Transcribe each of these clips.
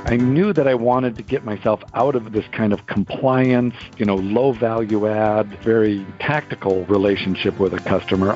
I knew that I wanted to get myself out of this kind of compliance, low value add, very tactical relationship with a customer.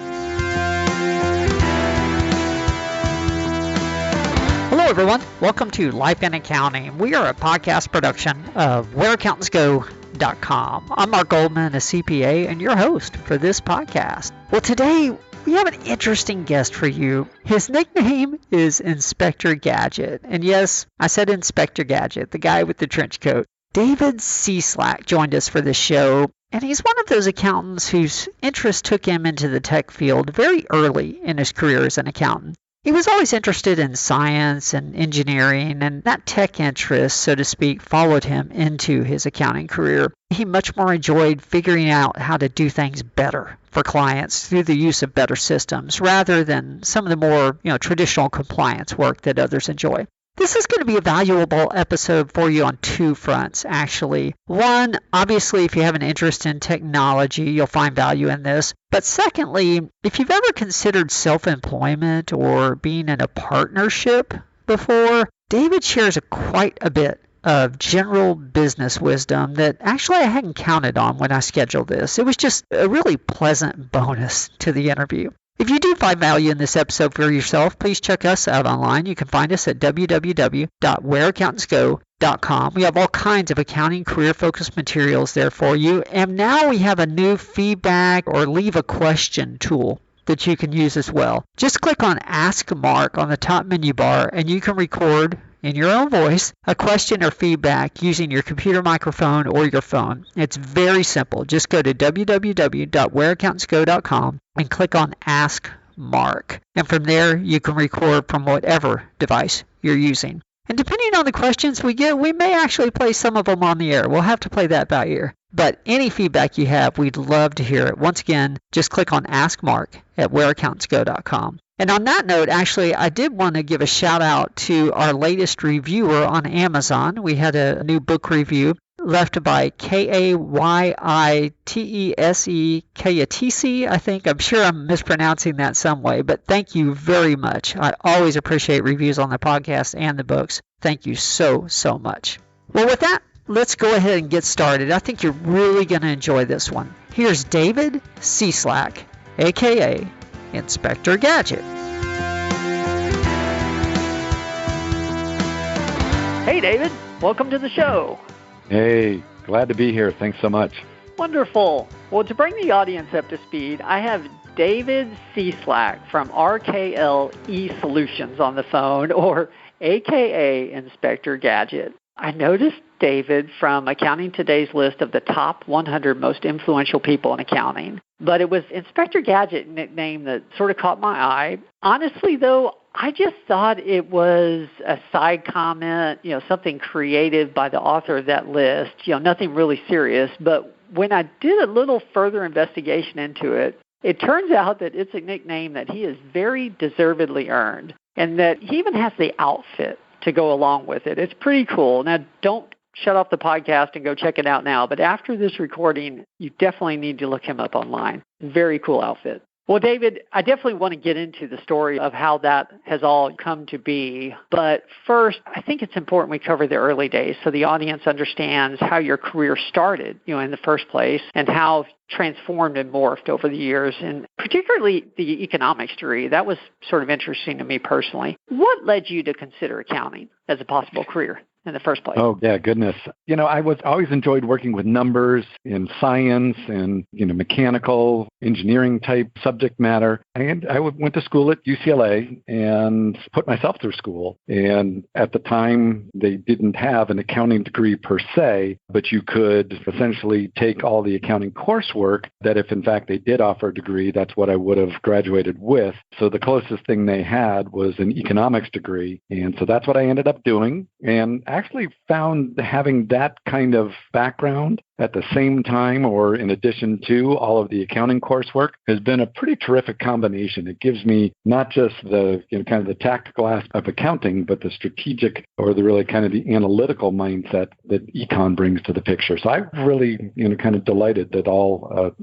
Hello, everyone. Welcome to Life in Accounting. We are a podcast production of WhereAccountants.com. I'm Mark Goldman, a CPA, and your host for this podcast. Well, today we have an interesting guest for you. His nickname is Inspector Gadget. And yes, I said Inspector Gadget, the guy with the trench coat. David Cieslak joined us for this show. And he's one of those accountants whose interest took him into the tech field very early in his career as an accountant. He was always interested in science and engineering, and that tech interest, so to speak, followed him into his accounting career. He much more enjoyed figuring out how to do things better for clients through the use of better systems, rather than some of the more, traditional compliance work that others enjoy. This is going to be a valuable episode for you on two fronts, actually. One, obviously, if you have an interest in technology, you'll find value in this. But secondly, if you've ever considered self-employment or being in a partnership before, David shares quite a bit of general business wisdom that actually I hadn't counted on when I scheduled this. It was just a really pleasant bonus to the interview. If you do find value in this episode for yourself, please check us out online. You can find us at www.whereaccountantsgo.com. We have all kinds of accounting career-focused materials there for you. And now we have a new feedback or leave a question tool that you can use as well. Just click on Ask Mark on the top menu bar, and you can record in your own voice a question or feedback using your computer microphone or your phone. It's very simple. Just go to www.whereaccountantsgo.com and click on Ask Mark. And from there, you can record from whatever device you're using. And depending on the questions we get, we may actually play some of them on the air. We'll have to play that by ear. But any feedback you have, we'd love to hear it. Once again, just click on Ask Mark at whereaccountantsgo.com. And on that note, actually, I did want to give a shout out to our latest reviewer on Amazon. We had a new book review left by Kayetese, I think. I'm sure I'm mispronouncing that some way, but thank you very much. I always appreciate reviews on the podcast and the books. Thank you so, so much. Well, with that, let's go ahead and get started. I think you're really going to enjoy this one. Here's David Cieslak, a.k.a. Inspector Gadget. Hey, David. Welcome to the show. Hey, glad to be here. Thanks so much. Wonderful. Well, to bring the audience up to speed, I have David Cieslak from RKL eSolutions on the phone, or a.k.a. Inspector Gadget. I noticed David from Accounting Today's list of the top 100 most influential people in accounting. But it was Inspector Gadget nickname that sort of caught my eye. Honestly, though, I just thought it was a side comment, something creative by the author of that list, nothing really serious. But when I did a little further investigation into it, it turns out that it's a nickname that he has very deservedly earned, and that he even has the outfit to go along with it. It's pretty cool. Now, don't shut off the podcast and go check it out now, but after this recording, you definitely need to look him up online. Very cool outfit. Well, David, I definitely want to get into the story of how that has all come to be. But first, I think it's important we cover the early days so the audience understands how your career started, in the first place, and how transformed and morphed over the years, and particularly the economics degree. That was sort of interesting to me personally. What led you to consider accounting as a possible career in the first place? Oh, yeah, goodness. I always enjoyed working with numbers in science and, mechanical engineering type subject matter. And I went to school at UCLA and put myself through school. And at the time, they didn't have an accounting degree per se, but you could essentially take all the accounting coursework that if, in fact, they did offer a degree, that's what I would have graduated with. So the closest thing they had was an economics degree. And so that's what I ended up doing. And actually found having that kind of background at the same time or in addition to all of the accounting coursework has been a pretty terrific combination. It gives me not just the kind of the tactical aspect of accounting, but the strategic or the really kind of the analytical mindset that econ brings to the picture. So I'm really kind of delighted that all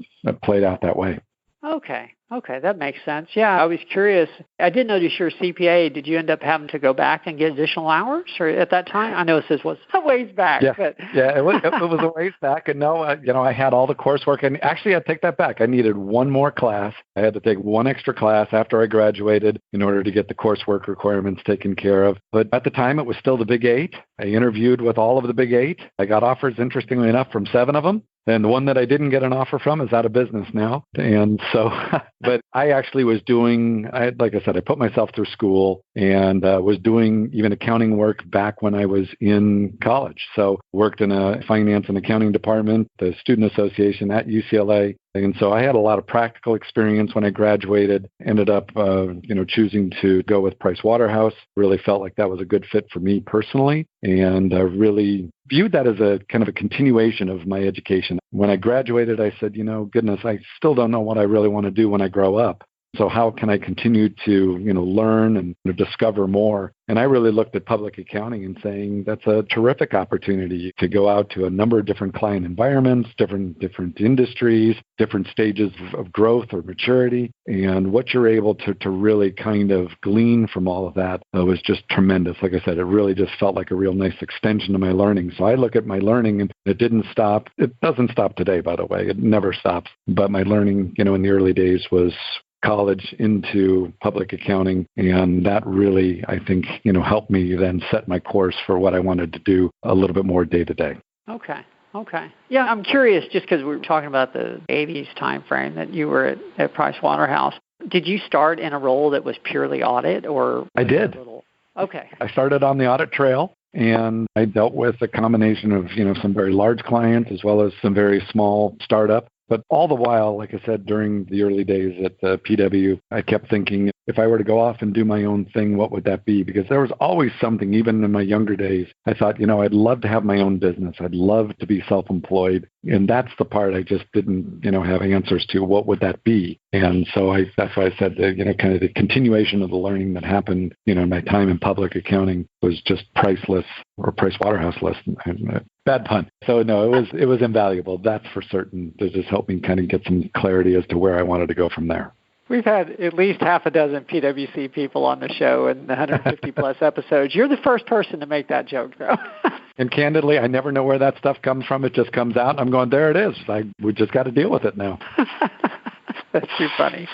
played out that way. Okay. Okay, that makes sense. Yeah, I was curious. I did notice you're a CPA. Did you end up having to go back and get additional hours or at that time? I know this was a ways back. Yeah, But yeah, it was a ways back, and no, I had all the coursework, and actually, I take that back. I needed one more class. I had to take one extra class after I graduated in order to get the coursework requirements taken care of. But at the time, it was still the Big Eight. I interviewed with all of the Big Eight. I got offers, interestingly enough, from 7 of them. And the one that I didn't get an offer from is out of business now. And so, but I actually was doing, like I said, I put myself through school and was doing even accounting work back when I was in college. So worked in a finance and accounting department, the student association at UCLA. And so I had a lot of practical experience when I graduated, ended up, choosing to go with Price Waterhouse. Really felt like that was a good fit for me personally, and really viewed that as a kind of a continuation of my education. When I graduated, I said, goodness, I still don't know what I really want to do when I grow up. So how can I continue to, learn and discover more? And I really looked at public accounting and saying that's a terrific opportunity to go out to a number of different client environments, different industries, different stages of growth or maturity. And what you're able to really kind of glean from all of that was just tremendous. Like I said, it really just felt like a real nice extension of my learning. So I look at my learning and it didn't stop. It doesn't stop today, by the way. It never stops. But my learning, in the early days was college into public accounting, and that really, I think, helped me then set my course for what I wanted to do a little bit more day to day. Okay. Yeah, I'm curious, just because we were talking about the 80s time frame that you were at Price Waterhouse. Did you start in a role that was purely audit, or? I did. Okay. I started on the audit trail, and I dealt with a combination of, some very large clients as well as some very small startup. But all the while, like I said, during the early days at PW, I kept thinking, if I were to go off and do my own thing, what would that be? Because there was always something, even in my younger days, I thought, I'd love to have my own business. I'd love to be self-employed. And that's the part I just didn't, have answers to. What would that be? And so that's why I said, kind of the continuation of the learning that happened, in my time in public accounting was just priceless, or Price Waterhouse-less. Bad pun. So no, it was invaluable. That's for certain. It just helped me kind of get some clarity as to where I wanted to go from there. We've had at least half a dozen PwC people on the show in the 150-plus episodes. You're the first person to make that joke, though. And candidly, I never know where that stuff comes from. It just comes out. I'm going, there it is. We just got to deal with it now. That's too funny.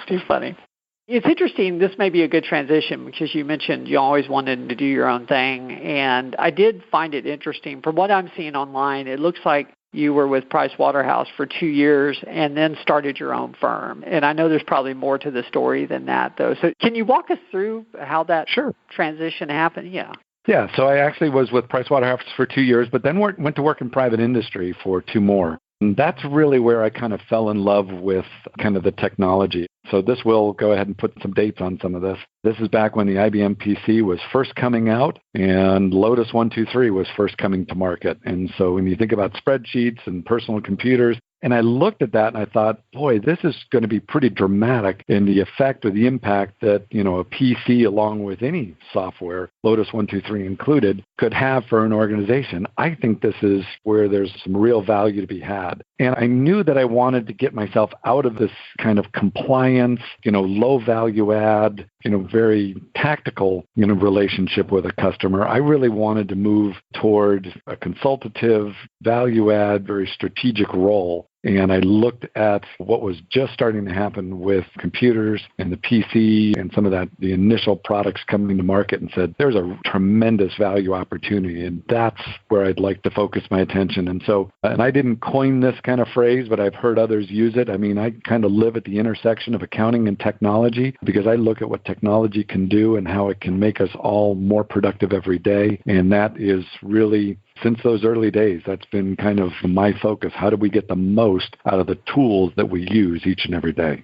It's interesting. This may be a good transition because you mentioned you always wanted to do your own thing. And I did find it interesting. From what I'm seeing online, it looks like you were with Price Waterhouse for 2 years and then started your own firm. And I know there's probably more to the story than that, though. So can you walk us through how that transition happened? Yeah. Yeah, so I actually was with Price Waterhouse for 2 years, but then went to work in private industry for 2 more. And that's really where I kind of fell in love with kind of the technology. So this will go ahead and put some dates on some of this. This is back when the IBM PC was first coming out and Lotus 123 was first coming to market. And so when you think about spreadsheets and personal computers, and I looked at that and I thought, boy, this is going to be pretty dramatic in the effect or the impact that, a PC along with any software, Lotus 123 included, could have for an organization. I think this is where there's some real value to be had. And I knew that I wanted to get myself out of this kind of compliance, low value add, very tactical, relationship with a customer. I really wanted to move toward a consultative, value add, very strategic role. And I looked at what was just starting to happen with computers and the PC and some of the initial products coming to market and said, there's a tremendous value opportunity. And that's where I'd like to focus my attention. And so, and I didn't coin this kind of phrase, but I've heard others use it. I mean, I kind of live at the intersection of accounting and technology because I look at what technology can do and how it can make us all more productive every day. And that is really, since those early days, that's been kind of my focus. How do we get the most out of the tools that we use each and every day?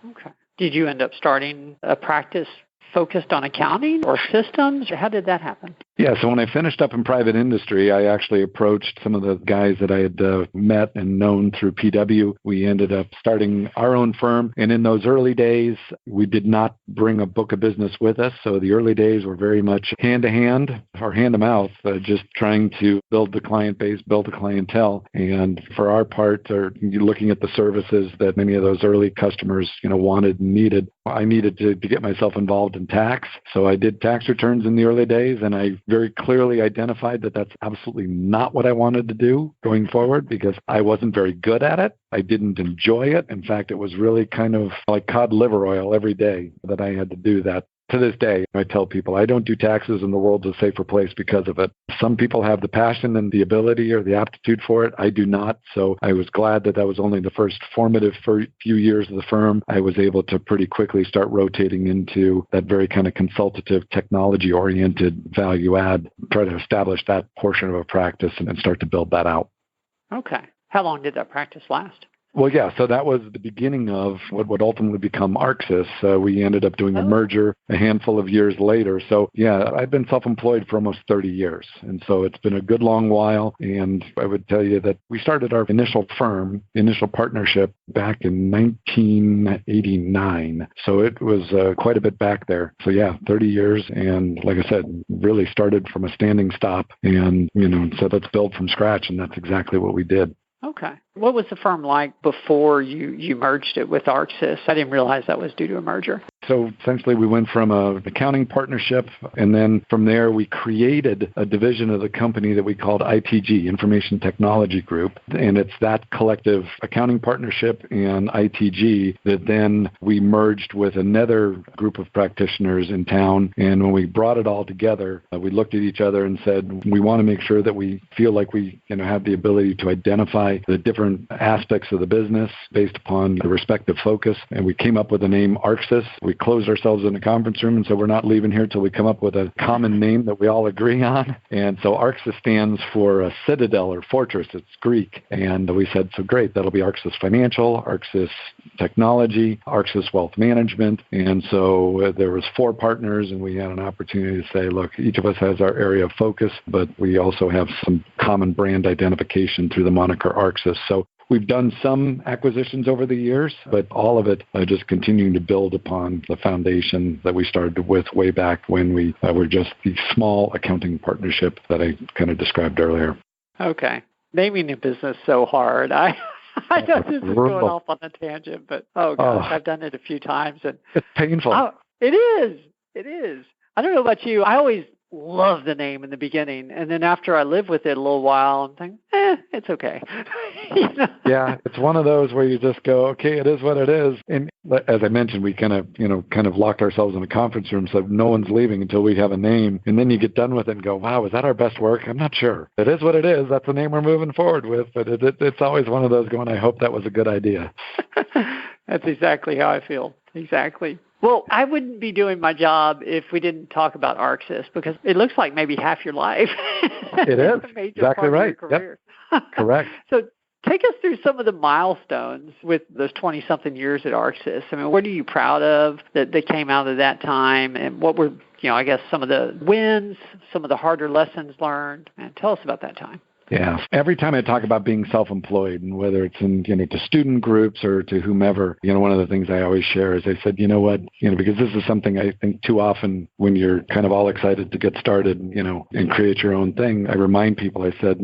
Okay. Did you end up starting a practice focused on accounting or systems, or how did that happen? Yeah, so when I finished up in private industry, I actually approached some of the guys that I had met and known through PW. We ended up starting our own firm. And in those early days, we did not bring a book of business with us. So the early days were very much hand-to-hand or hand-to-mouth, just trying to build the client base, build the clientele. And for our part, looking at the services that many of those early customers wanted and needed, I needed to get myself involved in tax. So I did tax returns in the early days, and I very clearly identified that that's absolutely not what I wanted to do going forward because I wasn't very good at it. I didn't enjoy it. In fact, it was really kind of like cod liver oil every day that I had to do that. To this day, I tell people I don't do taxes and the world's a safer place because of it. Some people have the passion and the ability or the aptitude for it. I do not. So I was glad that was only the first formative few years of the firm. I was able to pretty quickly start rotating into that very kind of consultative, technology-oriented value add, try to establish that portion of a practice and start to build that out. Okay. How long did that practice last? Well, yeah, so that was the beginning of what would ultimately become Arxis. We ended up doing a merger a handful of years later. So, yeah, I've been self-employed for almost 30 years. And so it's been a good long while. And I would tell you that we started our initial firm, initial partnership back in 1989. So it was quite a bit back there. So, yeah, 30 years. And like I said, really started from a standing stop and, said, let's build from scratch. And that's exactly what we did. Okay. What was the firm like before you merged it with Arxis? I didn't realize that was due to a merger. So essentially we went from an accounting partnership, and then from there we created a division of the company that we called ITG, Information Technology Group. And it's that collective accounting partnership and ITG that then we merged with another group of practitioners in town. And when we brought it all together, we looked at each other and said, we want to make sure that we feel like we have the ability to identify the different aspects of the business based upon the respective focus. And we came up with the name Arxis. We closed ourselves in a conference room and said, we're not leaving here till we come up with a common name that we all agree on. And so Arxis stands for a citadel or fortress. It's Greek. And we said, so great, that'll be Arxis Financial, Arxis Technology, Arxis Wealth Management. And so there was 4 partners, and we had an opportunity to say, look, each of us has our area of focus, but we also have some common brand identification through the moniker Arxis. So we've done some acquisitions over the years, but all of it just continuing to build upon the foundation that we started with way back when we were just the small accounting partnership that I kind of described earlier. Okay. Naming a business so hard. I know this is going off on a tangent, but I've done it a few times. And it's painful. It is. It is. I don't know about you. I always love the name in the beginning, and then after I live with it a little while, I'm thinking, it's okay. Yeah, it's one of those where you just go, okay, it is what it is. And as I mentioned, we kind of locked ourselves in a conference room, so no one's leaving until we have a name. And then you get done with it and go, wow, is that our best work? I'm not sure. It is what it is. That's the name we're moving forward with. But it's always one of those going, I hope that was a good idea. That's exactly how I feel. Exactly. Well, I wouldn't be doing my job if we didn't talk about Arxis, because it looks like maybe half your life. It is. Exactly right. Yep. Correct. So take us through some of the milestones with those 20-something years at Arxis. I mean, what are you proud of that came out of that time, and what were, I guess, some of the wins, some of the harder lessons learned? And tell us about that time. Yeah. Every time I talk about being self-employed, and whether it's in, to student groups or to whomever, one of the things I always share is I said, you know what, because this is something I think too often when you're kind of all excited to get started, and create your own thing, I remind people, I said,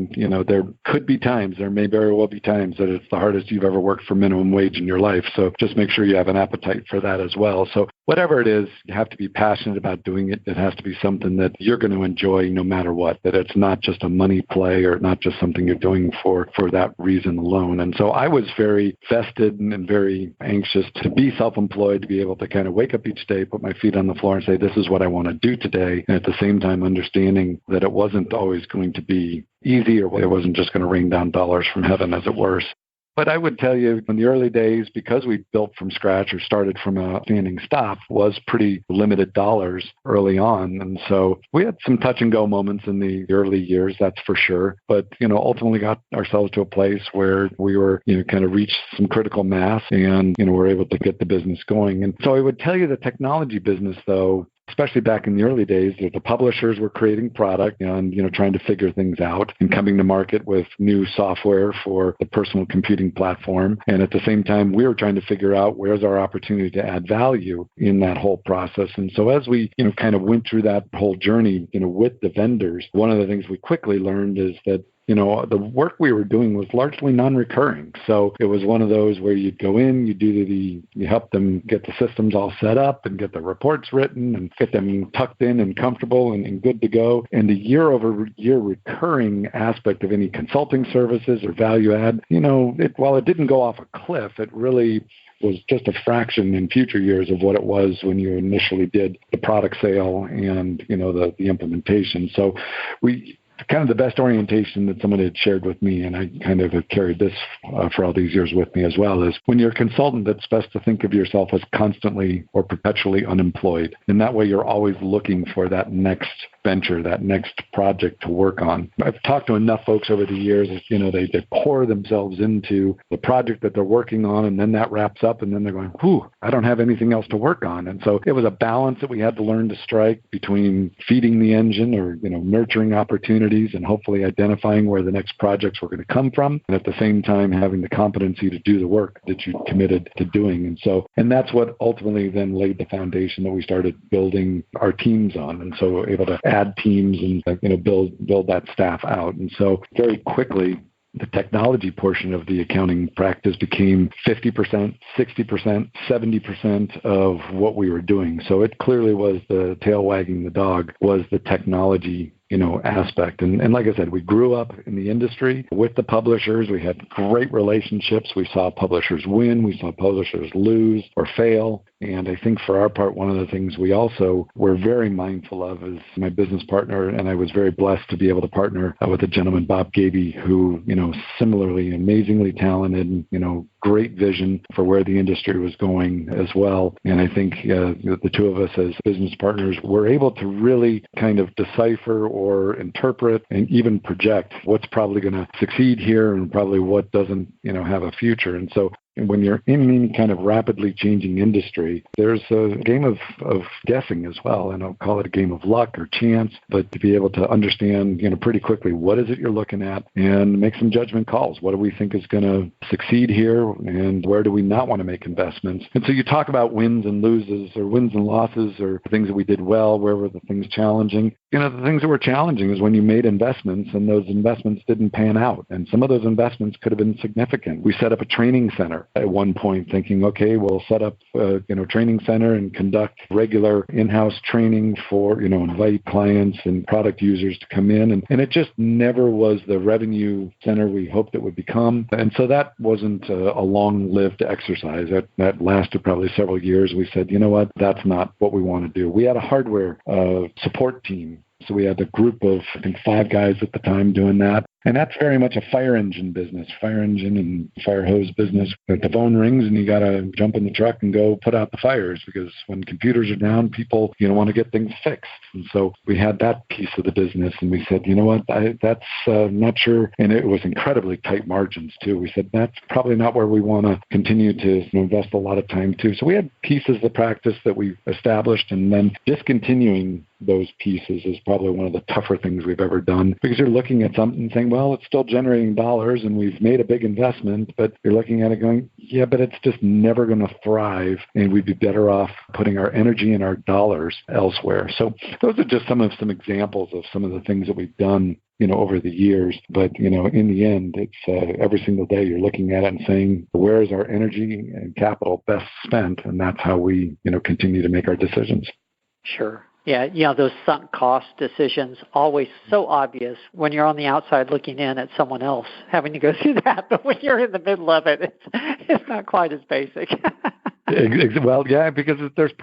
there could be times, there may very well be times that it's the hardest you've ever worked for minimum wage in your life. So just make sure you have an appetite for that as well. So whatever it is, you have to be passionate about doing it. It has to be something that you're going to enjoy no matter what, that it's not just a money play or not just something you're doing for that reason alone. And so I was very vested and very anxious to be self-employed, to be able to kind of wake up each day, put my feet on the floor and say, this is what I want to do today. And at the same time, understanding that it wasn't always going to be easy, or it wasn't just going to rain down dollars from heaven, as it were. But I would tell you, in the early days, because we built from scratch or started from a standing stop, was pretty limited dollars early on. And so we had some touch and go moments in the early years, that's for sure. But, ultimately got ourselves to a place where we were, kind of reached some critical mass and, were able to get the business going. And so I would tell you the technology business, though, especially back in the early days, the publishers were creating product and, trying to figure things out and coming to market with new software for the personal computing platform. And at the same time, we were trying to figure out where's our opportunity to add value in that whole process. And so as we, kind of went through that whole journey, with the vendors, one of the things we quickly learned is that the work we were doing was largely non-recurring. So it was one of those where you'd go in, you help them get the systems all set up and get the reports written and get them tucked in and comfortable and good to go. And the year-over-year recurring aspect of any consulting services or value add, while it didn't go off a cliff, it really was just a fraction in future years of what it was when you initially did the product sale and, the implementation. So kind of the best orientation that someone had shared with me, and I kind of have carried this for all these years with me as well, is when you're a consultant, it's best to think of yourself as constantly or perpetually unemployed. And that way you're always looking for that next venture, that next project to work on. I've talked to enough folks over the years, they pour themselves into the project that they're working on, and then that wraps up, and then they're going, I don't have anything else to work on. And so it was a balance that we had to learn to strike between feeding the engine or, nurturing opportunities and hopefully identifying where the next projects were going to come from, and at the same time having the competency to do the work that you committed to doing. And that's what ultimately then laid the foundation that we started building our teams on. And so able to add teams and build that staff out. And so very quickly, the technology portion of the accounting practice became 50%, 60%, 70% of what we were doing. So it clearly was the tail wagging the dog, was the technology aspect. And like I said, we grew up in the industry with the publishers. We had great relationships. We saw publishers win. We saw publishers lose or fail. And I think for our part, one of the things we also were very mindful of is my business partner, and I was very blessed to be able to partner with a gentleman, Bob Gaby, who, similarly amazingly talented and, great vision for where the industry was going as well. And I think the two of us as business partners were able to really kind of decipher or interpret and even project what's probably going to succeed here and probably what doesn't, have a future. And so when you're in any kind of rapidly changing industry, there's a game of guessing as well. And I'll call it a game of luck or chance, but to be able to understand, pretty quickly, what is it you're looking at and make some judgment calls. What do we think is going to succeed here and where do we not want to make investments? And so you talk about wins and loses or wins and losses or things that we did well, where were the things challenging? The things that were challenging is when you made investments and those investments didn't pan out. And some of those investments could have been significant. We set up a training center at one point thinking, okay, we'll set up a training center and conduct regular in-house training for, invite clients and product users to come in. And it just never was the revenue center we hoped it would become. And so that wasn't a long-lived exercise. That lasted probably several years. We said, that's not what we want to do. We had a hardware support team. So we had a group of, I think, 5 guys at the time doing that. And that's very much a fire engine and fire hose business. The phone rings and you got to jump in the truck and go put out the fires because when computers are down, people, want to get things fixed. And so we had that piece of the business and we said, that's not sure. And it was incredibly tight margins too. We said, that's probably not where we want to continue to invest a lot of time too. So we had pieces of the practice that we established, and then discontinuing those pieces is probably one of the tougher things we've ever done because you're looking at something and saying, well, it's still generating dollars and we've made a big investment, but you're looking at it going, yeah, but it's just never going to thrive and we'd be better off putting our energy and our dollars elsewhere. So those are just some examples of some of the things that we've done over the years. But, in the end, it's every single day you're looking at it and saying, where is our energy and capital best spent? And that's how we, continue to make our decisions. Sure. Yeah, those sunk cost decisions, always so obvious when you're on the outside looking in at someone else having to go through that. But when you're in the middle of it, it's not quite as basic. Well, yeah, because it gets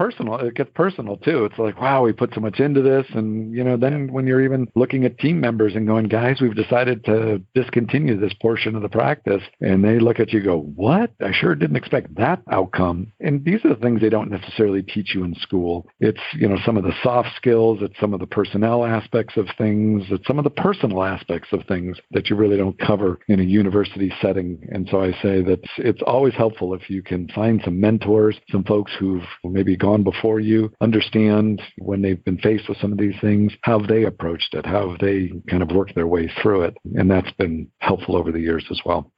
personal too. It's like, wow, we put so much into this. And, then when you're even looking at team members and going, guys, we've decided to discontinue this portion of the practice. And they look at you and go, what? I sure didn't expect that outcome. And these are the things they don't necessarily teach you in school. It's, some of the soft skills, it's some of the personnel aspects of things, it's some of the personal aspects of things that you really don't cover in a university setting. And so I say that it's always helpful if you can find some mentors, some folks who've maybe gone before you, understand when they've been faced with some of these things, how have they approached it, how have they kind of worked their way through it. And that's been helpful over the years as well.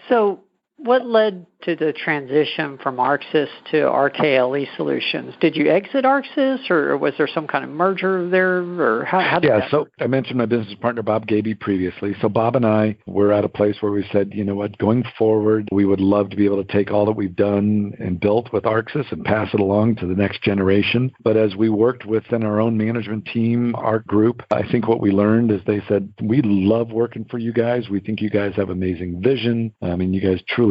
So what led to the transition from ARCSYS to RKL Solutions? Did you exit ARCSYS, or was there some kind of merger there, or how did that work? I mentioned my business partner, Bob Gaby, previously. So Bob and I were at a place where we said, you know what, going forward, we would love to be able to take all that we've done and built with ARCSYS and pass it along to the next generation. But as we worked within our own management team, our group, I think what we learned is they said, we love working for you guys. We think you guys have amazing vision. I mean, you guys truly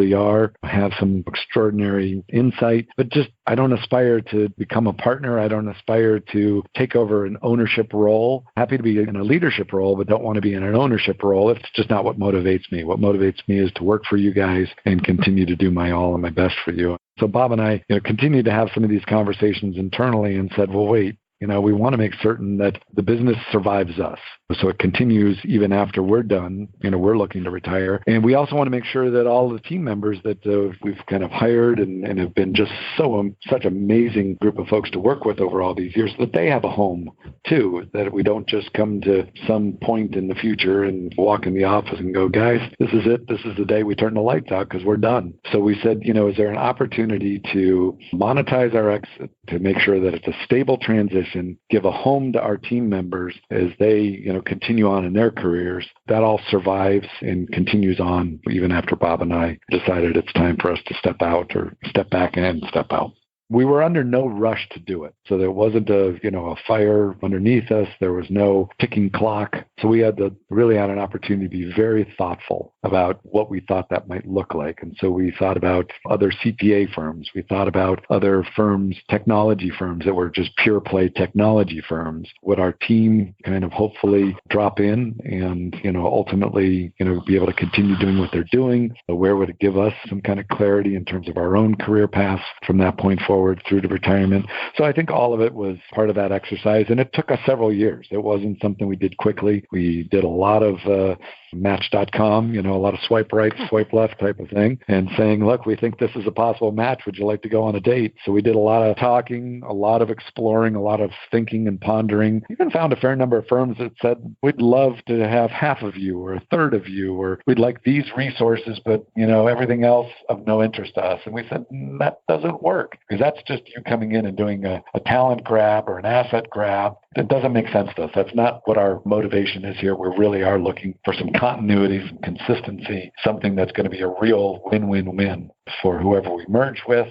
have some extraordinary insight, but just I don't aspire to become a partner. I don't aspire to take over an ownership role. Happy to be in a leadership role, but don't want to be in an ownership role. It's just not what motivates me. What motivates me is to work for you guys and continue to do my all and my best for you. So Bob and I continued to have some of these conversations internally and said, well, wait, we want to make certain that the business survives us. So it continues even after we're done. We're looking to retire. And we also want to make sure that all the team members that we've kind of hired and have been just such an amazing group of folks to work with over all these years, that they have a home too, that we don't just come to some point in the future and walk in the office and go, guys, this is it. This is the day we turn the lights out because we're done. So we said, is there an opportunity to monetize our exit, to make sure that it's a stable transition, give a home to our team members as they, continue on in their careers. That all survives and continues on even after Bob and I decided it's time for us to step out or step back and step out. We were under no rush to do it. So there wasn't a fire underneath us. There was no ticking clock. So we really had an opportunity to be very thoughtful about what we thought that might look like. And so we thought about other CPA firms. We thought about other firms, technology firms that were just pure play technology firms. Would our team kind of hopefully drop in and, ultimately, be able to continue doing what they're doing? Where would it give us some kind of clarity in terms of our own career paths from that point forward through to retirement? So I think all of it was part of that exercise, and it took us several years. It wasn't something we did quickly. We did a lot of Match.com, a lot of swipe right, swipe left type of thing, and saying, look, we think this is a possible match. Would you like to go on a date? So we did a lot of talking, a lot of exploring, a lot of thinking and pondering. Even found a fair number of firms that said, we'd love to have half of you or a third of you, or we'd like these resources, but, everything else of no interest to us. And we said, that doesn't work, because that's just you coming in and doing a talent grab or an asset grab. It doesn't make sense to us. That's not what our motivation is here. We really are looking for some continuity, some consistency, something that's going to be a real win-win-win for whoever we merge with,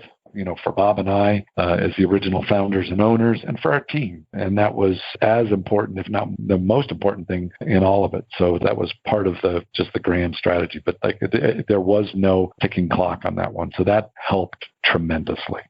for Bob and I as the original founders and owners, and for our team. And that was as important, if not the most important thing in all of it. So that was part of just the grand strategy. But there was no ticking clock on that one. So that helped tremendously.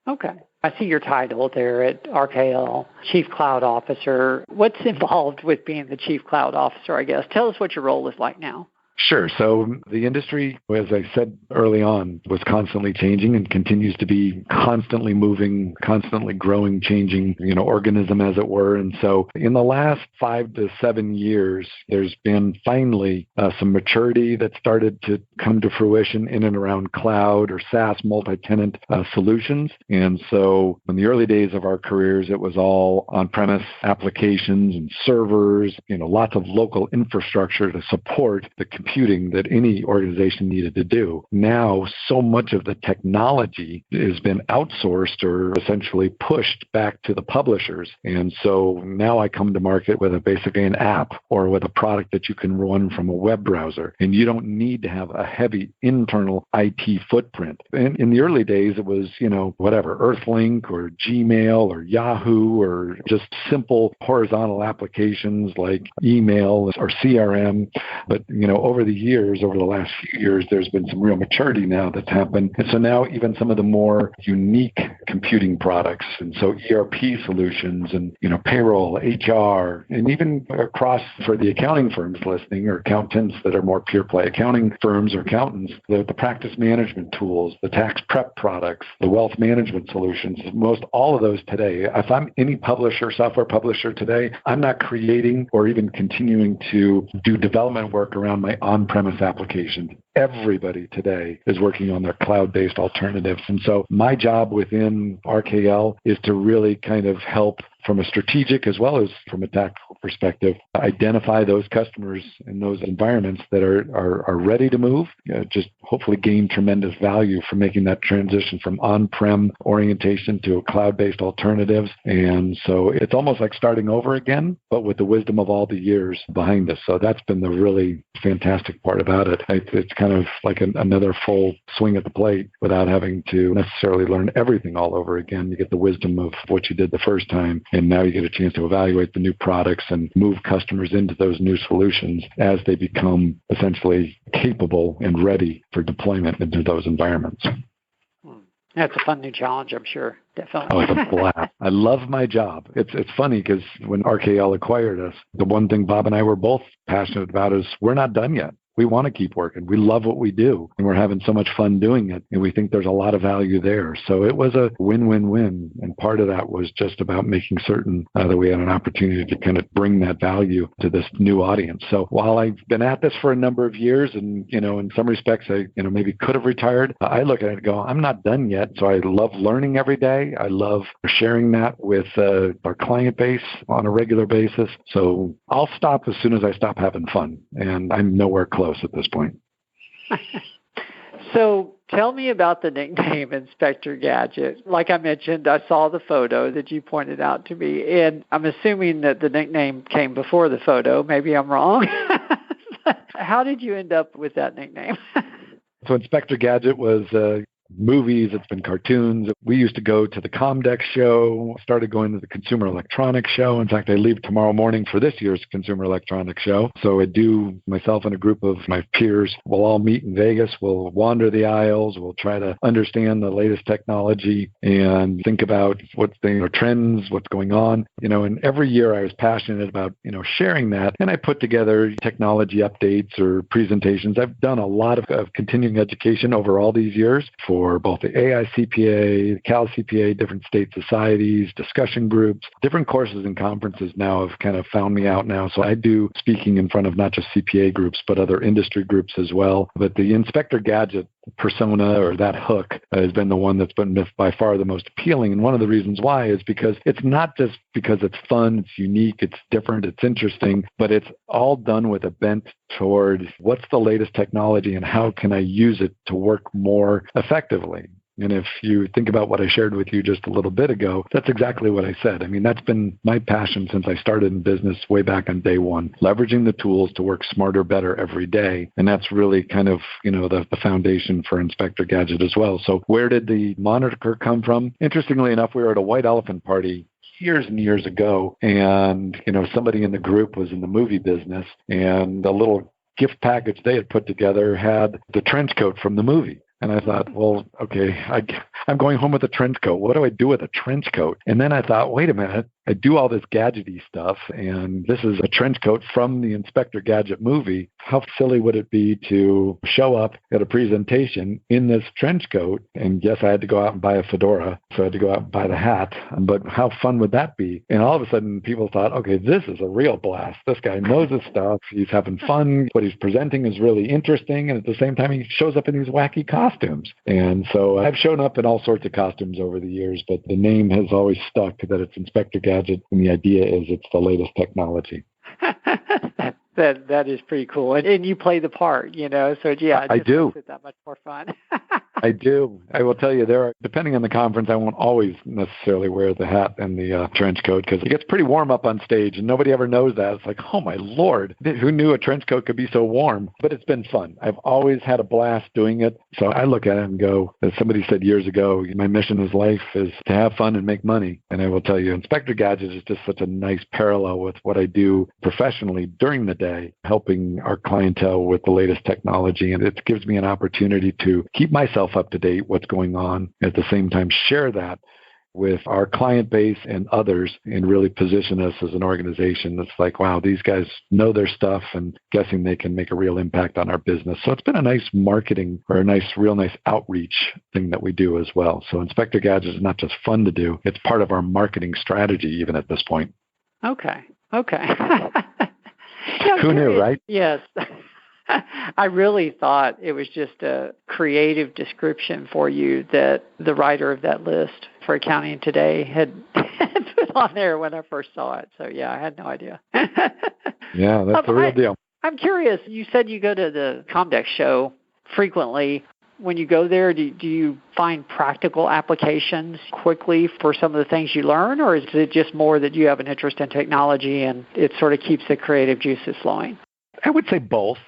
Okay. I see your title there at RKL, Chief Cloud Officer. What's involved with being the Chief Cloud Officer, I guess? Tell us what your role is like now. Sure. So the industry, as I said early on, was constantly changing and continues to be constantly moving, constantly growing, changing, organism, as it were. And so in the last 5 to 7 years, there's been finally some maturity that started to come to fruition in and around cloud or SaaS multi-tenant solutions. And so in the early days of our careers, it was all on-premise applications and servers, lots of local infrastructure to support the computing that any organization needed to do. Now, so much of the technology has been outsourced or essentially pushed back to the publishers. And so now I come to market with basically an app or with a product that you can run from a web browser. And you don't need to have a heavy internal IT footprint. And in the early days, it was, Earthlink or Gmail or Yahoo or just simple horizontal applications like email or CRM. But, over the last few years, there's been some real maturity now that's happened. And so now even some of the more unique computing products. And so ERP solutions and, payroll, HR, and even across for the accounting firms listening or accountants that are more pure play accounting firms or accountants, the practice management tools, the tax prep products, the wealth management solutions, most all of those today. If I'm any software publisher today, I'm not creating or even continuing to do development work around my on-premise applications. Everybody today is working on their cloud-based alternatives. And so my job within RKL is to really kind of help from a strategic as well as from a tactical perspective, identify those customers in those environments that are ready to move, just hopefully gain tremendous value from making that transition from on-prem orientation to cloud-based alternatives. And so it's almost like starting over again, but with the wisdom of all the years behind us. So that's been the really fantastic part about it. It's kind of like another full swing at the plate without having to necessarily learn everything all over again. You get the wisdom of what you did the first time. And now you get a chance to evaluate the new products and move customers into those new solutions as they become essentially capable and ready for deployment into those environments. That's a fun new challenge, I'm sure. Definitely. Oh, it's a blast. I love my job. It's funny because when RKL acquired us, the one thing Bob and I were both passionate about is we're not done yet. We want to keep working. We love what we do, and we're having so much fun doing it, and we think there's a lot of value there. So it was a win-win-win, and part of that was just about making certain that we had an opportunity to kind of bring that value to this new audience. So while I've been at this for a number of years, and in some respects I maybe could have retired, I look at it and go, I'm not done yet. So I love learning every day. I love sharing that with our client base on a regular basis. So I'll stop as soon as I stop having fun, and I'm nowhere close at this point. So tell me about the nickname Inspector Gadget. Like I mentioned, I saw the photo that you pointed out to me, and I'm assuming that the nickname came before the photo. Maybe I'm wrong. How did you end up with that nickname? So Inspector Gadget was movies, it's been cartoons. We used to go to the Comdex show, started going to the Consumer Electronics show. In fact, I leave tomorrow morning for this year's Consumer Electronics show. So myself and a group of my peers, we'll all meet in Vegas. We'll wander the aisles. We'll try to understand the latest technology and think about what's the trends, what's going on. And every year I was passionate about, sharing that. And I put together technology updates or presentations. I've done a lot of continuing education over all these years for both the AICPA, the Cal CPA, different state societies, discussion groups, different courses and conferences now have kind of found me out now. So I do speaking in front of not just CPA groups, but other industry groups as well. But the Inspector Gadget persona or that hook has been the one that's been by far the most appealing. And one of the reasons why is because it's not just because it's fun, it's unique, it's different, it's interesting, but it's all done with a bent toward what's the latest technology and how can I use it to work more effectively. And if you think about what I shared with you just a little bit ago, that's exactly what I said. I mean, that's been my passion since I started in business way back on day one, leveraging the tools to work smarter, better every day. And that's really kind of, the foundation for Inspector Gadget as well. So where did the moniker come from? Interestingly enough, we were at a white elephant party years and years ago, and, somebody in the group was in the movie business, and the little gift package they had put together had the trench coat from the movie. And I thought, well, okay, I'm going home with a trench coat. What do I do with a trench coat? And then I thought, wait a minute, I do all this gadgety stuff, and this is a trench coat from the Inspector Gadget movie. How silly would it be to show up at a presentation in this trench coat? And yes, I had to go out and buy a fedora, so I had to go out and buy the hat. But how fun would that be? And all of a sudden, people thought, okay, this is a real blast. This guy knows his stuff. He's having fun. What he's presenting is really interesting. And at the same time, he shows up in these wacky costumes. And so I've shown up in all sorts of costumes over the years, but the name has always stuck that it's Inspector Gadget, and the idea is it's the latest technology. That is pretty cool. And you play the part, so yeah, I do. Makes it that much more fun. I do. I will tell you, depending on the conference, I won't always necessarily wear the hat and the trench coat because it gets pretty warm up on stage, and nobody ever knows that. It's like, oh my Lord, who knew a trench coat could be so warm? But it's been fun. I've always had a blast doing it. So I look at it and go, as somebody said years ago, my mission in life is to have fun and make money. And I will tell you, Inspector Gadget is just such a nice parallel with what I do professionally during the day, helping our clientele with the latest technology. And it gives me an opportunity to keep myself up to date, what's going on, at the same time share that with our client base and others and really position us as an organization that's like, wow, these guys know their stuff and guessing they can make a real impact on our business. So it's been a nice marketing or real nice outreach thing that we do as well. So Inspector Gadget is not just fun to do, it's part of our marketing strategy even at this point. Okay. Who knew, right? Yes. I really thought it was just a creative description for you that the writer of that list for Accounting Today had put on there when I first saw it. So, yeah, I had no idea. Yeah, that's the real deal. I'm curious. You said you go to the Comdex show frequently. When you go there, do you find practical applications quickly for some of the things you learn, or is it just more that you have an interest in technology and it sort of keeps the creative juices flowing? I would say both.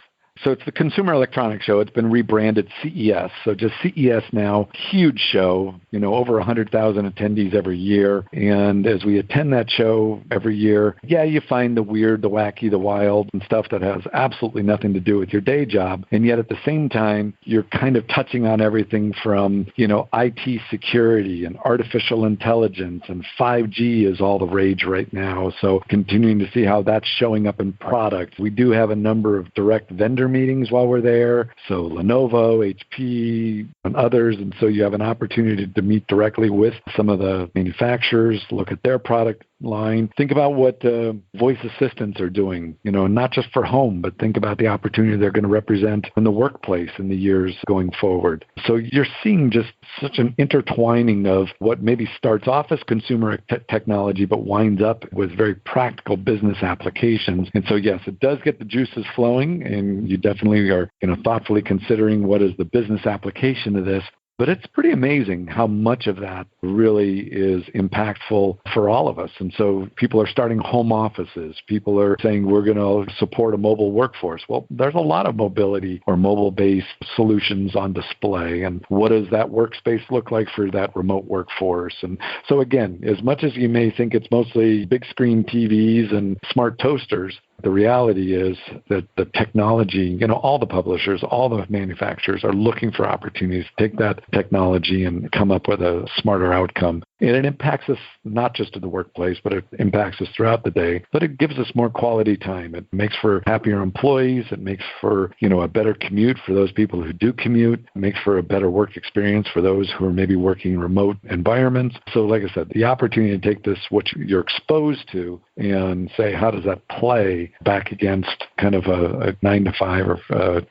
So it's the Consumer Electronics Show. It's been rebranded CES. So just CES now, huge show, over 100,000 attendees every year. And as we attend that show every year, you find the weird, the wacky, the wild, and stuff that has absolutely nothing to do with your day job. And yet at the same time, you're kind of touching on everything from, IT security and artificial intelligence, and 5G is all the rage right now. So continuing to see how that's showing up in product. We do have a number of direct vendor meetings while we're there. So Lenovo, HP, and others. And so you have an opportunity to meet directly with some of the manufacturers, look at their product line. Think about what voice assistants are doing, not just for home, but think about the opportunity they're going to represent in the workplace in the years going forward. So you're seeing just such an intertwining of what maybe starts off as consumer technology, but winds up with very practical business applications. And so, yes, it does get the juices flowing, and you definitely are, thoughtfully considering what is the business application of this. But it's pretty amazing how much of that really is impactful for all of us. And so people are starting home offices. People are saying we're going to support a mobile workforce. Well, there's a lot of mobility or mobile-based solutions on display. And what does that workspace look like for that remote workforce? And so again, as much as you may think it's mostly big screen TVs and smart toasters, the reality is that the technology, all the publishers, all the manufacturers are looking for opportunities to take that technology and come up with a smarter outcome. And it impacts us not just in the workplace, but it impacts us throughout the day. But it gives us more quality time. It makes for happier employees. It makes for, a better commute for those people who do commute. It makes for a better work experience for those who are maybe working in remote environments. So like I said, the opportunity to take this, what you're exposed to, and say, how does that play back against kind of a 9 to 5 or,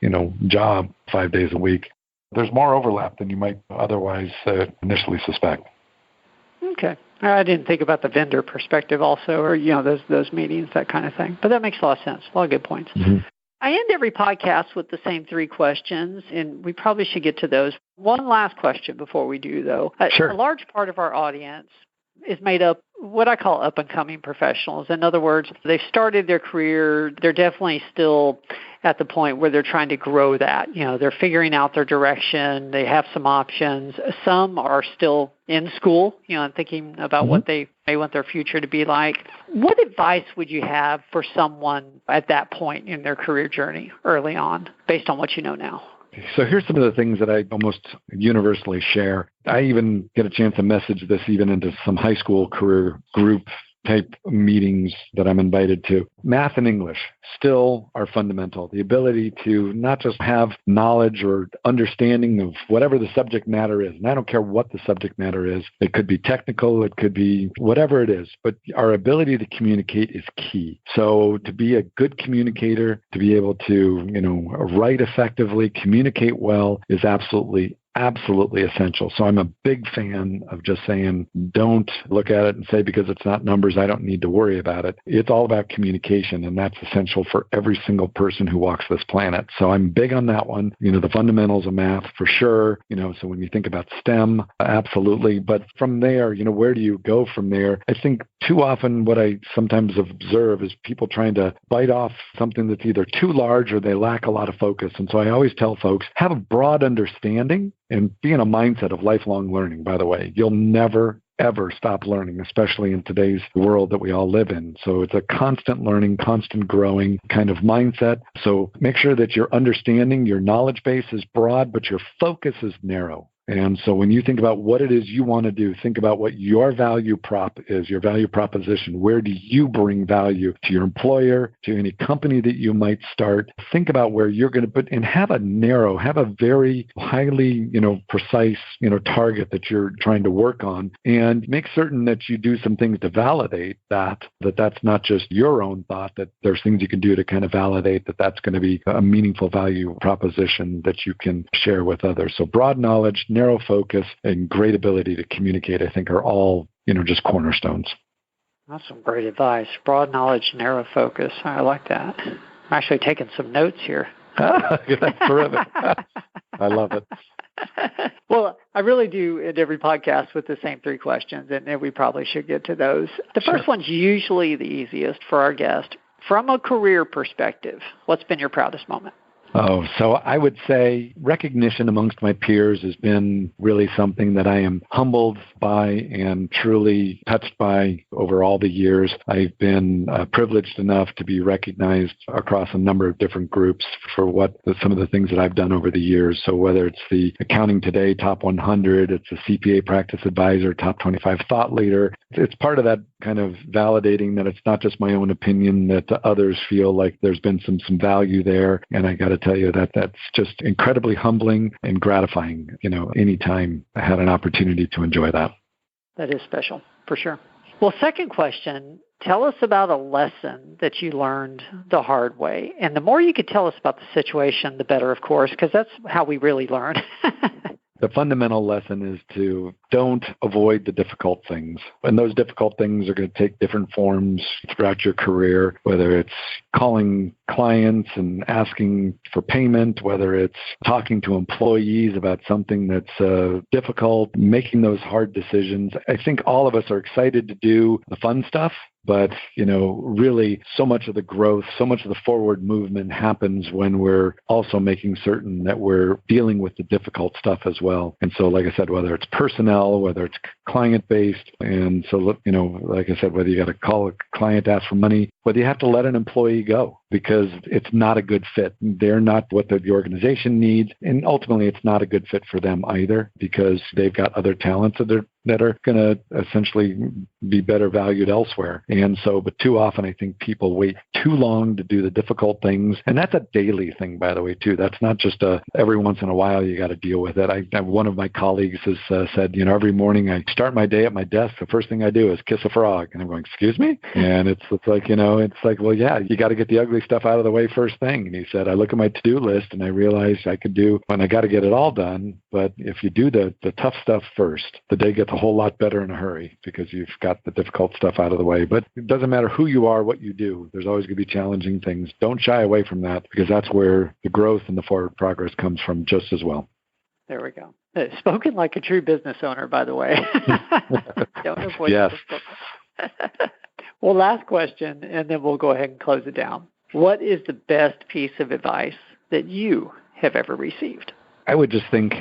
job 5 days a week? There's more overlap than you might otherwise initially suspect. Okay. I didn't think about the vendor perspective also, or, those meetings, that kind of thing. But that makes a lot of sense. A lot of good points. Mm-hmm. I end every podcast with the same 3 questions, and we probably should get to those. One last question before we do, though. Sure. A large part of our audience is made up what I call up-and-coming professionals. In other words, they've started their career. They're definitely still at the point where they're trying to grow that. They're figuring out their direction. They have some options. Some are still in school, and thinking about what they may want their future to be like. What advice would you have for someone at that point in their career journey early on, based on what you know now? So here's some of the things that I almost universally share. I even get a chance to message this even into some high school career group type meetings that I'm invited to. Math and English still are fundamental. The ability to not just have knowledge or understanding of whatever the subject matter is. And I don't care what the subject matter is. It could be technical. It could be whatever it is. But our ability to communicate is key. So to be a good communicator, to be able to, write effectively, communicate well is absolutely essential. So I'm a big fan of just saying, don't look at it and say, because it's not numbers, I don't need to worry about it. It's all about communication, and that's essential for every single person who walks this planet. So I'm big on that one. The fundamentals of math for sure. So when you think about STEM, absolutely. But from there, where do you go from there? I think too often what I sometimes observe is people trying to bite off something that's either too large or they lack a lot of focus. And so I always tell folks, have a broad understanding and be in a mindset of lifelong learning, by the way. You'll never, ever stop learning, especially in today's world that we all live in. So it's a constant learning, constant growing kind of mindset. So make sure that your understanding, your knowledge base is broad, but your focus is narrow. And so when you think about what it is you want to do, think about what your value prop is, your value proposition. Where do you bring value to your employer, to any company that you might start? Think about where you're going to put, and have a very highly, precise, target that you're trying to work on, and make certain that you do some things to validate that's not just your own thought, that there's things you can do to kind of validate that that's going to be a meaningful value proposition that you can share with others. So broad knowledge, narrow focus, and great ability to communicate, I think, are all, just cornerstones. That's some great advice. Broad knowledge, narrow focus. I like that. I'm actually taking some notes here. That's terrific. I love it. Well, I really do end every podcast with the same 3 questions, and we probably should get to those. The first one's usually the easiest for our guest. From a career perspective, what's been your proudest moment? Oh, so I would say recognition amongst my peers has been really something that I am humbled by and truly touched by over all the years. I've been privileged enough to be recognized across a number of different groups for some of the things that I've done over the years. So whether it's the Accounting Today Top 100, it's a CPA Practice Advisor Top 25 Thought Leader, it's part of that kind of validating that it's not just my own opinion, that others feel like there's been some value there. And I got to tell you that's just incredibly humbling and gratifying, anytime I had an opportunity to enjoy that. That is special, for sure. Well, second question, tell us about a lesson that you learned the hard way. And the more you could tell us about the situation, the better, of course, because that's how we really learn. The fundamental lesson is to don't avoid the difficult things. And those difficult things are going to take different forms throughout your career, whether it's calling clients and asking for payment, whether it's talking to employees about something that's difficult, making those hard decisions. I think all of us are excited to do the fun stuff, but, really so much of the growth, so much of the forward movement happens when we're also making certain that we're dealing with the difficult stuff as well. And so, like I said, whether it's personnel, whether it's client-based, and so, like I said, whether you got to call a client to ask for money, whether you have to let an employee go because it's not a good fit. They're not what the organization needs, and ultimately it's not a good fit for them either because they've got other talents that are going to essentially be better valued elsewhere. And so, but too often I think people wait too long to do the difficult things. And that's a daily thing, by the way, too. That's not just every once in a while you got to deal with it. One of my colleagues has said, every morning I start my day at my desk, the first thing I do is kiss a frog. And I'm going, excuse me? And it's like, well, yeah, you got to get the ugly stuff out of the way first thing. And he said, I look at my to-do list and I realize I could do, and I got to get it all done. But if you do the tough stuff first, the day gets a whole lot better in a hurry because you've got the difficult stuff out of the way. But it doesn't matter who you are, what you do. There's always going to be challenging things. Don't shy away from that because that's where the growth and the forward progress comes from just as well. There we go. Spoken like a true business owner, by the way. Don't avoid yes. Well, last question, and then we'll go ahead and close it down. What is the best piece of advice that you have ever received? I would just think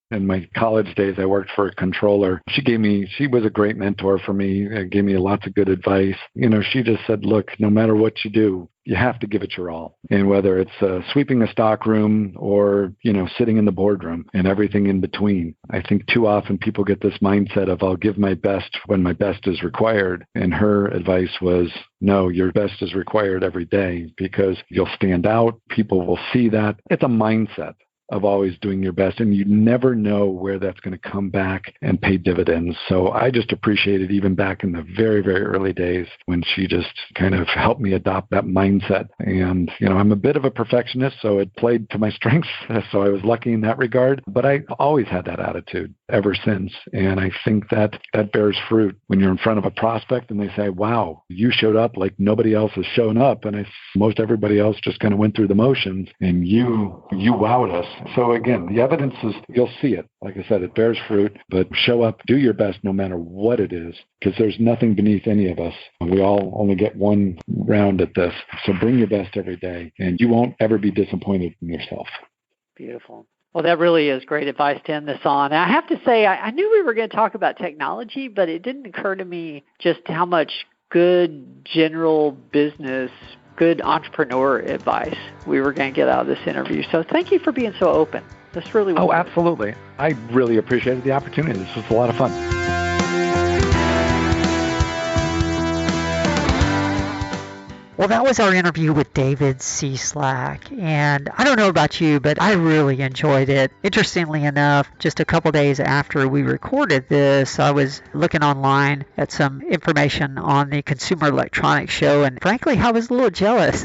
in my college days, I worked for a controller. She was a great mentor for me, gave me lots of good advice. She just said, look, no matter what you do, you have to give it your all. And whether it's sweeping a stock room or, sitting in the boardroom and everything in between. I think too often people get this mindset of I'll give my best when my best is required. And her advice was, no, your best is required every day because you'll stand out. People will see that. It's a mindset of always doing your best, and you never know where that's going to come back and pay dividends. So I just appreciate it even back in the very, very early days when she just kind of helped me adopt that mindset. And, I'm a bit of a perfectionist, so it played to my strengths. So I was lucky in that regard, but I always had that attitude ever since. And I think that bears fruit when you're in front of a prospect and they say, wow, you showed up like nobody else has shown up. And most everybody else just kind of went through the motions and you wowed us. So again, the evidence is, you'll see it. Like I said, it bears fruit, but show up, do your best no matter what it is, because there's nothing beneath any of us. We all only get one round at this. So bring your best every day, and you won't ever be disappointed in yourself. Beautiful. Well, that really is great advice to end this on. I have to say, I knew we were going to talk about technology, but it didn't occur to me just how much good general business good entrepreneur advice we were going to get out of this interview. So thank you for being so open. This really was. Oh, absolutely. I really appreciated the opportunity. This was a lot of fun. Well, that was our interview with David Cieslak, and I don't know about you, but I really enjoyed it. Interestingly enough, just a couple days after we recorded this, I was looking online at some information on the Consumer Electronics Show, and frankly, I was a little jealous.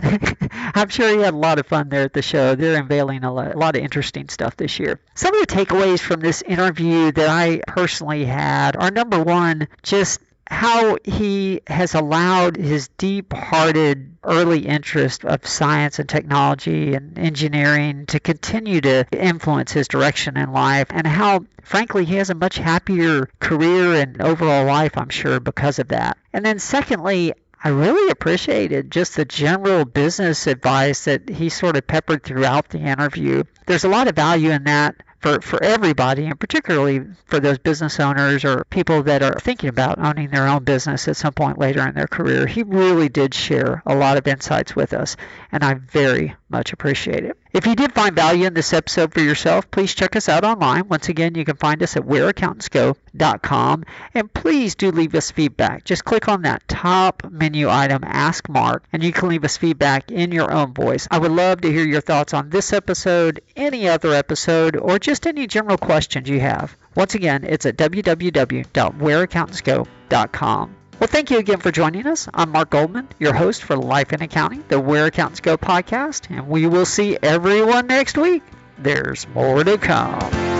I'm sure he had a lot of fun there at the show. They're unveiling a lot of interesting stuff this year. Some of the takeaways from this interview that I personally had are, number one, just how he has allowed his deep-hearted early interest of science and technology and engineering to continue to influence his direction in life, and how, frankly, he has a much happier career and overall life, I'm sure, because of that. And then secondly, I really appreciated just the general business advice that he sort of peppered throughout the interview. There's a lot of value in that for everybody, and particularly for those business owners or people that are thinking about owning their own business at some point later in their career. He really did share a lot of insights with us, and I very much appreciate it. If you did find value in this episode for yourself, please check us out online. Once again, you can find us at whereaccountantsgo.com, and please do leave us feedback. Just click on that top menu item, Ask Mark, and you can leave us feedback in your own voice. I would love to hear your thoughts on this episode, any other episode, or just any general questions you have. Once again, it's at www.whereaccountantsgo.com. Well, thank you again for joining us. I'm Mark Goldman, your host for Life in Accounting, the Where Accountants Go podcast, and we will see everyone next week. There's more to come.